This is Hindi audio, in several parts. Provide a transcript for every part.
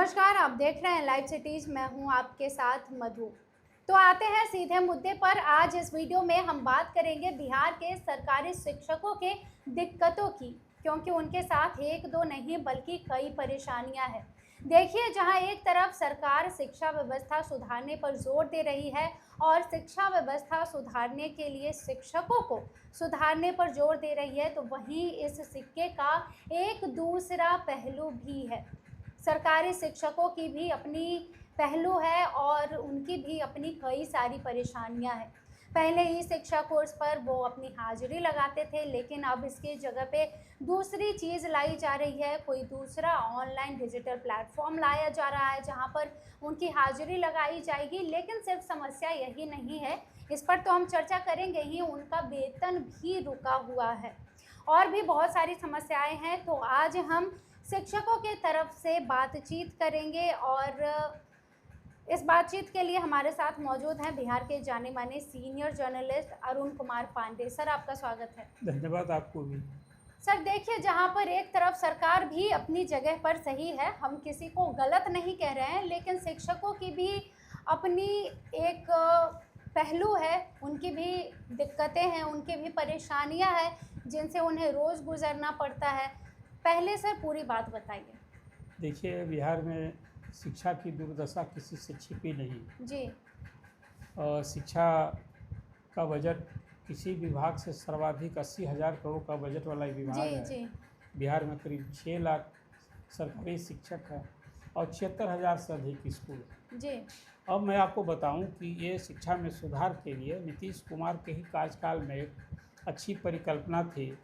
नमस्कार, आप देख रहे हैं लाइव सिटीज़। मैं हूं आपके साथ मधु। तो आते हैं सीधे मुद्दे पर। आज इस वीडियो में हम बात करेंगे बिहार के सरकारी शिक्षकों के दिक्कतों की, क्योंकि उनके साथ एक दो नहीं बल्कि कई परेशानियां हैं। देखिए, जहां एक तरफ सरकार शिक्षा व्यवस्था सुधारने पर जोर दे रही है और शिक्षा व्यवस्था सुधारने के लिए शिक्षकों को सुधारने पर जोर दे रही है, तो वहीं इस सिक्के का एक दूसरा पहलू भी है। सरकारी शिक्षकों की भी अपनी पहलू है और उनकी भी अपनी कई सारी परेशानियां हैं। पहले ही शिक्षा कोर्स पर वो अपनी हाजिरी लगाते थे, लेकिन अब इसकी जगह पे दूसरी चीज़ लाई जा रही है। कोई दूसरा ऑनलाइन डिजिटल प्लेटफॉर्म लाया जा रहा है जहां पर उनकी हाजिरी लगाई जाएगी। लेकिन सिर्फ समस्या यही नहीं है, इस पर तो हम चर्चा करेंगे ही, उनका वेतन भी रुका हुआ है और भी बहुत सारी समस्याएं हैं। तो आज हम शिक्षकों के तरफ से बातचीत करेंगे और इस बातचीत के लिए हमारे साथ मौजूद हैं बिहार के जाने माने senior journalist Arun Kumar Pandey. Sir, आपका स्वागत है। धन्यवाद आपको भी। सर देखिए, जहां पर एक तरफ सरकार भी अपनी जगह पर सही है, हम किसी को गलत नहीं कह रहे हैं, लेकिन शिक्षकों की भी अपनी एक पहलू है, उनकी भी दिक्कतें हैं, उनकी भी परेशानियां हैं जिनसे उन्हें रोज़ गुजरना पड़ता है। पहले सर पूरी बात बताइए। देखिए, बिहार में शिक्षा की दुर्दशा किसी से छिपी नहीं। जी शिक्षा का बजट किसी विभाग से सर्वाधिक 80,000 करोड़ का बजट वाला विभाग जी है। जी बिहार में करीब 6 लाख सरकारी शिक्षक हैं और 76,000 से अधिक स्कूल हैं। जी अब मैं आपको बताऊं कि ये शिक्षा में सुधार के लिए नीतीश कुमार के ही कार्यकाल में एक अच्छी परिकल्पना थी।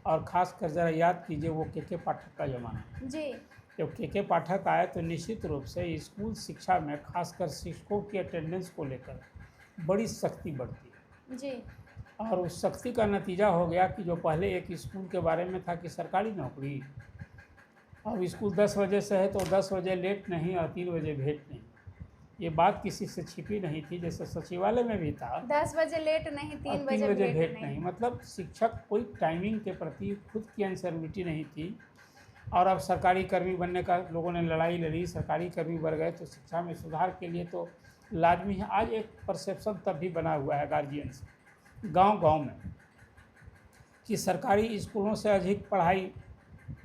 और ख़ासकर ज़रा याद कीजिए वो के पाठक का ज़माना। जी जब के पाठक आए तो निश्चित रूप से स्कूल शिक्षा में खासकर शिक्षकों की अटेंडेंस को लेकर बड़ी सख्ती बढ़ती जी और उस सख्ती का नतीजा हो गया कि जो पहले एक स्कूल के बारे में था कि सरकारी नौकरी, अब स्कूल 10 बजे से है तो 10 बजे लेट नहीं और 3 बजे भेंट नहीं। ये बात किसी से छिपी नहीं थी। जैसे सचिवालय में भी था 10 बजे लेट नहीं, और 3 3 बजे बजे भेंट भेंट नहीं। नहीं। मतलब शिक्षक कोई टाइमिंग के प्रति खुद की अनसर्विटी नहीं थी। और अब सरकारी कर्मी बनने का लोगों ने लड़ाई लड़ी, सरकारी कर्मी बढ़ गए तो शिक्षा में सुधार के लिए तो लाजमी है। आज एक परसेप्शन तब भी बना हुआ है गार्जियन से गांव-गांव में कि सरकारी स्कूलों से अधिक पढ़ाई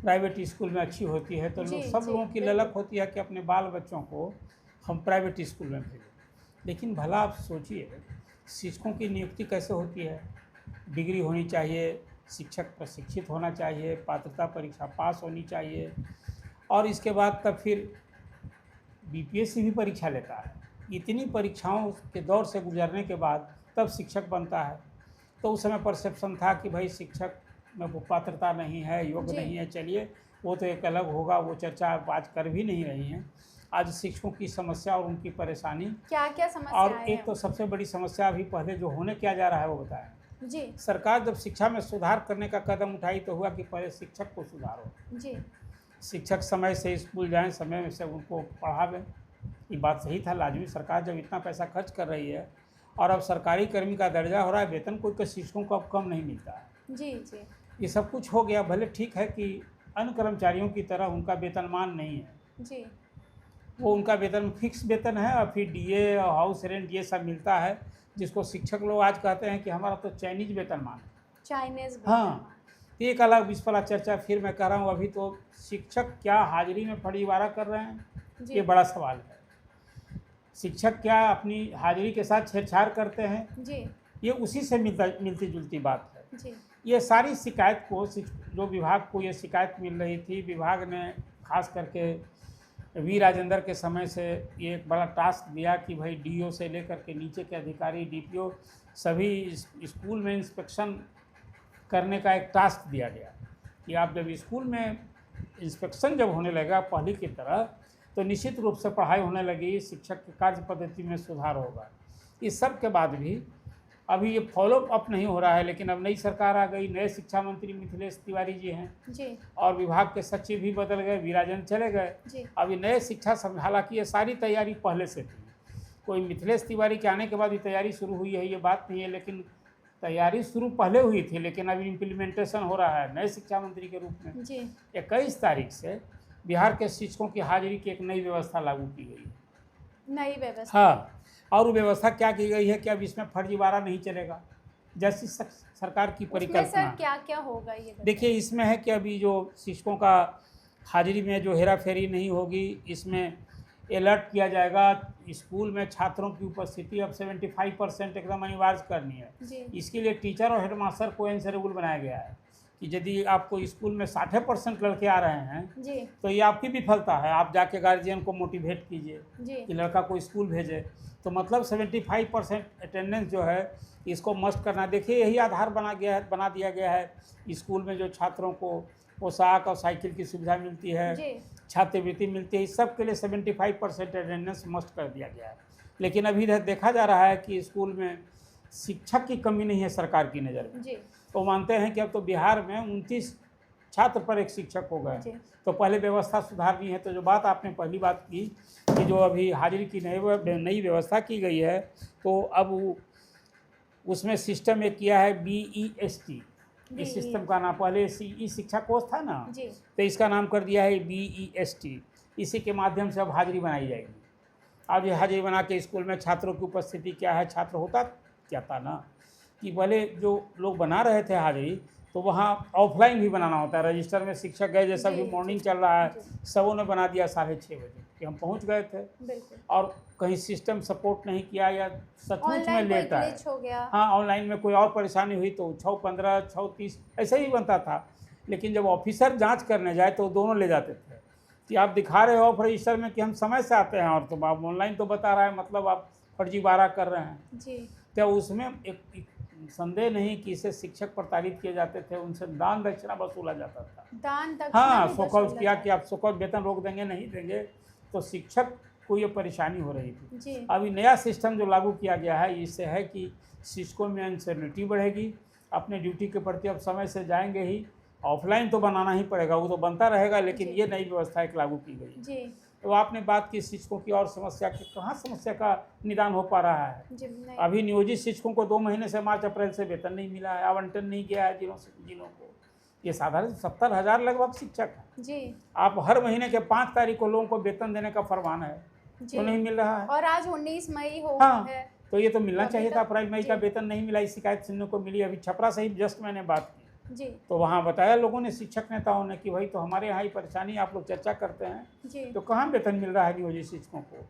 प्राइवेट स्कूल में अच्छी होती है, तो जी सब जी लोगों की ललक होती है कि अपने बाल बच्चों को हम प्राइवेट स्कूल में भेजें। लेकिन भला आप सोचिए, शिक्षकों की नियुक्ति कैसे होती है? डिग्री होनी चाहिए, शिक्षक प्रशिक्षित होना चाहिए, पात्रता परीक्षा पास होनी चाहिए और इसके बाद तब फिर बीपीएससी भी परीक्षा लेता है। इतनी परीक्षाओं के दौर से गुजरने के बाद तब शिक्षक बनता है। तो उस समय परसेप्शन था कि भाई शिक्षक में वो पात्रता नहीं है, योग्य जी नहीं है। चलिए, वो तो एक अलग होगा, वो चर्चा आप आज कर भी नहीं रही हैं। आज शिक्षकों की समस्या और उनकी परेशानी, क्या क्या और समस्याएं एक हैं? तो सबसे बड़ी समस्या अभी पहले जो होने क्या जा रहा है वो बताएं। जी सरकार जब शिक्षा में सुधार करने का कदम उठाई तो हुआ कि पहले शिक्षक को सुधारो। जी शिक्षक समय से स्कूल जाएं, समय से उनको पढ़ावें। ये बात सही था, लाजमी। सरकार जब इतना पैसा खर्च कर रही है और अब सरकारी कर्मी का दर्जा हो रहा है, वेतन कोई के शिक्षकों को अब कम नहीं मिलता है। जी जी ये सब कुछ हो गया। भले ठीक है कि अन्य कर्मचारियों की तरह उनका वेतनमान नहीं है, जी वो उनका वेतन फिक्स वेतन है और फिर डीए और हाउस रेंट ये सब मिलता है, जिसको शिक्षक लोग आज कहते हैं कि हमारा तो चाइनीज वेतनमान है। चाइनीज हाँ, तो एक अलग विषय वाला चर्चा फिर मैं कह रहा हूँ। अभी तो शिक्षक क्या हाजिरी में फर्जीवाड़ा कर रहे हैं, जी ये बड़ा सवाल है। शिक्षक क्या अपनी हाजिरी के साथ छेड़छाड़ करते हैं, जी ये उसी से मिलती जुलती बात है। जी ये सारी शिकायत को जो विभाग को ये शिकायत मिल रही थी, विभाग ने खास करके वी राजेंद्र के समय से ये एक बड़ा टास्क दिया कि भाई डीओ से लेकर के नीचे के अधिकारी, डीपीओ, सभी स्कूल में इंस्पेक्शन करने का एक टास्क दिया गया कि आप जब स्कूल में इंस्पेक्शन जब होने लगा पहले की तरह, तो निश्चित रूप से पढ़ाई होने लगी, शिक्षक की कार्य पद्धति में सुधार होगा। इस सब के बाद भी अभी ये फॉलो अप नहीं हो रहा है। लेकिन अब नई सरकार आ गई, नए शिक्षा मंत्री मिथिलेश तिवारी जी हैं जी और विभाग के सचिव भी बदल गए, वी राजेंद्र चले गए। जी अभी नए शिक्षा हालांकि ये सारी तैयारी पहले से थी, कोई मिथिलेश तिवारी के आने के बाद ये तैयारी शुरू हुई है ये बात नहीं है। लेकिन तैयारी शुरू पहले हुई थी, लेकिन अभी इम्प्लीमेंटेशन हो रहा है नए शिक्षा मंत्री के रूप में। जी 21 तारीख से बिहार के शिक्षकों की हाजिरी की एक नई व्यवस्था लागू की गई है। नई व्यवस्था। हाँ, और वो व्यवस्था क्या की गई है कि अब इसमें फर्जीवाड़ा नहीं चलेगा, जैसी सरकार की उसमें परिकल्पना सर है। क्या क्या होगा ये बताइए। देखिए, इसमें है कि अभी जो शिक्षकों का हाजिरी में जो हेरा फेरी नहीं होगी, इसमें अलर्ट किया जाएगा। स्कूल में छात्रों की उपस्थिति अब 75% एकदम अनिवार्य करनी है। जी इसके लिए टीचर और हेडमास्टर को ऐसे रूल बनाया गया है कि यदि आपको स्कूल में 60% लड़के आ रहे हैं जी तो ये आपकी विफलता है। आप जाके गार्जियन को मोटिवेट कीजिए जी कि लड़का को स्कूल भेजे। तो मतलब 75% अटेंडेंस जो है इसको मस्ट करना। देखिए, यही आधार बना दिया गया है। स्कूल में जो छात्रों को पोशाक और साइकिल की सुविधा मिलती है, जी छात्रवृत्ति मिलती है, इस सब के लिए 75% अटेंडेंस मस्ट कर दिया गया है। लेकिन अभी देखा जा रहा है कि स्कूल में शिक्षक की कमी नहीं है सरकार की नज़र में। जी तो मानते हैं कि अब तो बिहार में 29 छात्र पर एक शिक्षक हो जी गए। तो पहले व्यवस्था सुधारनी है। तो जो बात आपने पहली बात की कि जो अभी हाजिरी की नई व्यवस्था की गई है, तो अब उसमें सिस्टम एक किया है BEST। इस सिस्टम का नाम पहले ई शिक्षा कोष था ना, जी तो इसका नाम कर दिया है BEST। इसी के माध्यम से अब हाजिरी बनाई जाएगी। अब ये हाजिरी बना के स्कूल में छात्रों की उपस्थिति क्या है, छात्र होता क्या था ना कि पहले जो लोग बना रहे थे हाजिरी, तो वहाँ ऑफलाइन भी बनाना होता है। रजिस्टर में शिक्षक गए, जैसा जी, भी मॉर्निंग जी, चल रहा है, जी। सबों ने बना दिया 6:30 बजे कि हम पहुँच गए थे। बिल्कुल। और कहीं सिस्टम सपोर्ट नहीं किया या सचमुच में ऑनलाइन कोई लेट आए, ग्लिच हो गया। हाँ, ऑनलाइन में कोई और परेशानी हुई तो 6:15 6:30 ऐसे ही बनता था। लेकिन जब ऑफिसर जांच करने जाए तो दोनों ले जाते थे कि आप दिखा रहे हो रजिस्टर में कि हम समय से आते हैं, और तो आप ऑनलाइन तो बता रहा है, मतलब आप फर्जीवाड़ा कर रहे हैं। जी तो उसमें एक संदेह नहीं कि इसे शिक्षक प्रताड़ित किए जाते थे, उनसे दान दक्षिणा वसूला जाता था। दान दक्षिणा हाँ, भी शोकॉज वसूला किया जाए। कि आप शोकॉज वेतन रोक देंगे, नहीं देंगे, तो शिक्षक को ये परेशानी हो रही थी। जी अभी नया सिस्टम जो लागू किया गया है, इससे है कि शिक्षकों में इंसिक्योरिटी बढ़ेगी। अपने ड्यूटी के प्रति अब समय से जाएंगे ही। ऑफलाइन तो बनाना ही पड़ेगा, वो तो बनता रहेगा, लेकिन जी। ये नई व्यवस्था एक लागू की गई। जी तो आपने बात की शिक्षकों की और समस्या की, कहाँ समस्या का निदान हो पा रहा है। जी नहीं। अभी नियोजित शिक्षकों को 2 महीने से मार्च अप्रैल से वेतन नहीं मिला है, आवंटन नहीं किया है जिलों को। ये साधारण 70,000 लगभग शिक्षक है। जी आप हर महीने के 5 तारीख को लोगों को वेतन देने का फरमान है, जी तो नहीं मिल रहा है। और आज 19 मई हो हाँ, है। तो ये तो मिलना अभी चाहिए तक- था। अप्रैल मई का जी। वेतन नहीं मिला, इस शिकायत सुनने को मिली। अभी छपरा से ही जस्ट मैंने बात की, जी तो वहाँ बताया लोगों ने, शिक्षक नेताओं ने, कि भाई तो हमारे यहाँ ही परेशानी, आप लोग चर्चा करते हैं जी तो कहाँ वेतन मिल रहा है नियोजित शिक्षकों को।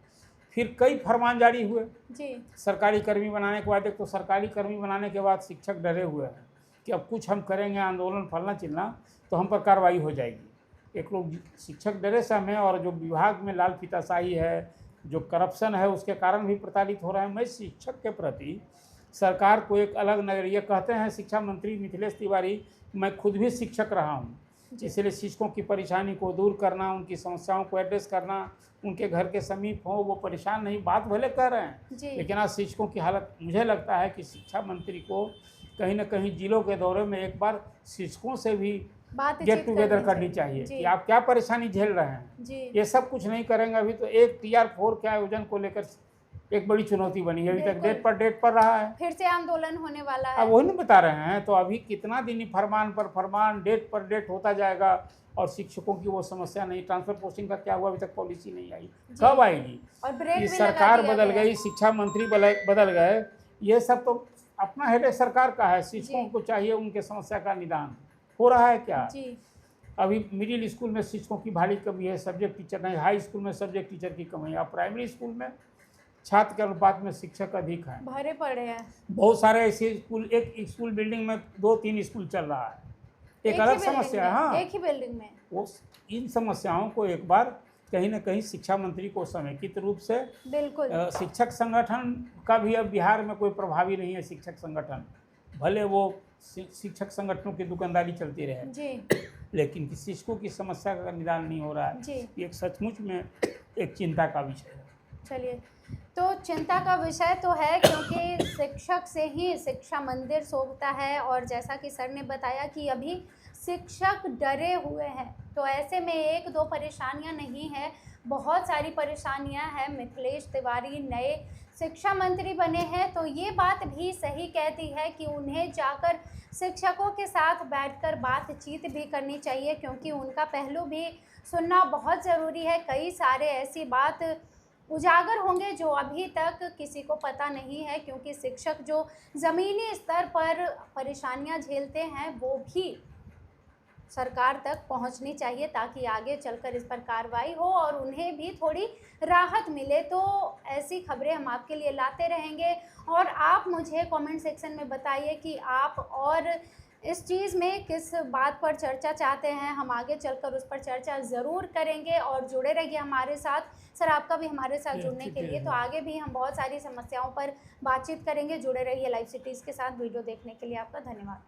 फिर कई फरमान जारी हुए जी सरकारी कर्मी बनाने के बाद। एक तो सरकारी कर्मी बनाने के बाद शिक्षक डरे हुए हैं कि अब कुछ हम करेंगे आंदोलन फलना चिलना तो हम पर कार्रवाई हो जाएगी। एक लोग शिक्षक डरे से हमें, और जो विभाग में लाल फीताशाही है, जो करप्शन है, उसके कारण भी प्रताड़ित हो रहे हैं। मैं शिक्षक के प्रति सरकार को एक अलग नज़रिया, कहते हैं शिक्षा मंत्री मिथिलेश तिवारी, मैं खुद भी शिक्षक रहा हूँ, इसलिए शिक्षकों की परेशानी को दूर करना, उनकी समस्याओं को एड्रेस करना, उनके घर के समीप हो, वो परेशान नहीं, बात भले कर रहे हैं, जी लेकिन आज शिक्षकों की हालत, मुझे लगता है कि शिक्षा मंत्री को कहीं ना कहीं जिलों के दौरे में एक बार शिक्षकों से भी बातचीत गेट टुगेदर करनी चाहिए जी कि आप क्या परेशानी झेल रहे हैं। जी ये सब कुछ नहीं करेंगे। अभी तो एक TR4 के आयोजन को लेकर एक बड़ी चुनौती बनी है, अभी तक बिल्कुल। डेट पर रहा है। फिर से आंदोलन होने वाला है। अब वही नहीं बता रहे हैं, तो अभी कितना दिन ही फरमान पर फरमान, डेट पर डेट होता जाएगा, और शिक्षकों की वो समस्या नहीं। ट्रांसफर पोस्टिंग का क्या हुआ, अभी तक पॉलिसी नहीं आई, कब आएगी। और ब्रेक ये भी लगा सरकार दिया बदल गया। गई, शिक्षा मंत्री बदल गए, ये सब तो अपना हेडेक सरकार का है। शिक्षकों जी। को चाहिए उनके समस्या का निदान। हो रहा है क्या? जी अभी मिडिल स्कूल में शिक्षकों की भारी कमी है, सब्जेक्ट टीचर नहीं। हाई स्कूल में सब्जेक्ट टीचर की कमी है। अब प्राइमरी स्कूल में छात्र के अनुपात में शिक्षक अधिक हैं। भरे पड़े हैं। बहुत सारे ऐसे स्कूल, एक स्कूल बिल्डिंग में 2-3 स्कूल चल रहा है, एक ही अलग बिल्डिंग समस्या है। में, हाँ, एक ही बिल्डिंग में। वो इन समस्याओं को एक बार कहीं ना कहीं शिक्षा मंत्री को समेकित रूप से, बिल्कुल शिक्षक संगठन का भी अब बिहार में कोई प्रभावी नहीं है। शिक्षक संगठन भले वो शिक्षक संगठनों की दुकानदारी चलती रहे, जी लेकिन शिक्षकों की समस्या का निदान नहीं हो रहा है। जी ये एक सचमुच में एक चिंता का विषय है। चलिए, तो चिंता का विषय तो है, क्योंकि शिक्षक से ही शिक्षा मंदिर शोभता है। और जैसा कि सर ने बताया कि अभी शिक्षक डरे हुए हैं, तो ऐसे में 1-2 परेशानियां नहीं हैं, बहुत सारी परेशानियां हैं। मिथिलेश तिवारी नए शिक्षा मंत्री बने हैं तो ये बात भी सही कहती है कि उन्हें जाकर शिक्षकों के साथ बैठकर बातचीत भी करनी चाहिए, क्योंकि उनका पहलू भी सुनना बहुत ज़रूरी है। कई सारे ऐसी बात उजागर होंगे जो अभी तक किसी को पता नहीं है, क्योंकि शिक्षक जो ज़मीनी स्तर पर परेशानियां झेलते हैं वो भी सरकार तक पहुंचनी चाहिए, ताकि आगे चलकर इस पर कार्रवाई हो और उन्हें भी थोड़ी राहत मिले। तो ऐसी खबरें हम आपके लिए लाते रहेंगे और आप मुझे कमेंट सेक्शन में बताइए कि आप और इस चीज़ में किस बात पर चर्चा चाहते हैं। हम आगे चलकर उस पर चर्चा ज़रूर करेंगे और जुड़े रहिए हमारे साथ। सर, आपका भी हमारे साथ जुड़ने के लिए। तो आगे भी हम बहुत सारी समस्याओं पर बातचीत करेंगे। जुड़े रहिए लाइव सिटीज़ के साथ। वीडियो देखने के लिए आपका धन्यवाद।